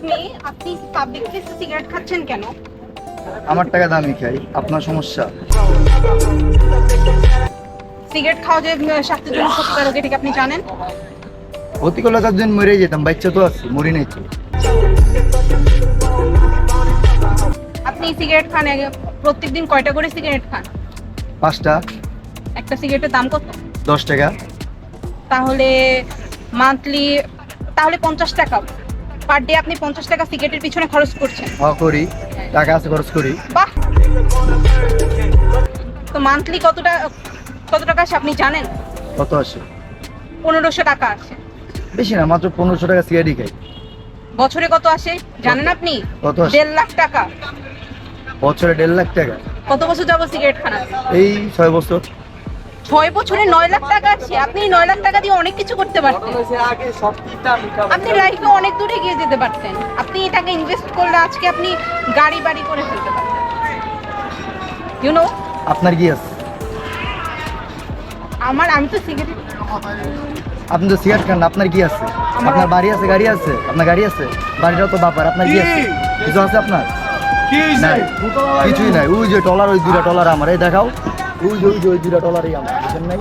Me, আপনি public প্লেসে cigarette খাচ্ছেন কেন? আমার টাকা দামি খাই, আপনার সমস্যা? সিগারেট খাওয়া যে স্বাস্থ্যের জন্য ক্ষতিকারক, এটা কি আপনি জানেন? অতি করলে 4 দিন মরে যেতাম, বাচ্চা তো আছে, মরি নাই তো। আপনি সিগারেট খান, প্রত্যেকদিন কয়টা করে সিগারেট খান? 5টা। একটা সিগারেটের দাম কত? 10 টাকা। তাহলে মান্থলি, তাহলে 50 টাকা পার ডে আপনি 50 টাকা সিগারেটের পিছনে খরচ করছেন। হ্যাঁ করি, টাকা আছে, খরচ করি। বাহ! তো মান্থলি কত টাকা আসে আপনি জানেন? কত আসে? 1500 টাকা আসে। বেশি না, মাত্র 1500 টাকা সিগারেটই খাই। বছরে কত আসে জানেন আপনি? কত আসে? 1.5 লাখ টাকা। বছরে 1.5 লাখ টাকা। কত বছর যাবো সিগারেট খান আপনি? এই 6 বছর। 6 বছরে 9 লাখ টাকা আছে। আপনি 9 লাখ টাকা দিয়ে অনেক কিছু করতে পারতেন। আপনি লাইফে অনেক দূরে এগিয়ে যেতে পারতেন। আপনি এটাকে ইনভেস্ট করলে আজকে আপনি গাড়ি বাড়ি করে ফেলতে পারতেন। ইউ নো, আপনার কি আছে? আমি তো সিগারেট, আপনি তো সিগারেট খান, আপনার কি আছে? আপনার বাড়ি আছে, গাড়ি আছে? আপনার গাড়ি আছে? বাড়িটাও তো বাপার, আপনার কি আছে? কিছু আছে আপনার? নাই, কিছুই নাই। ওই যে টলার, ওই 2টা টলার আমার, এই দেখাও। ওই যে ওই 2টা টলারই আমার, বুঝেন নাই?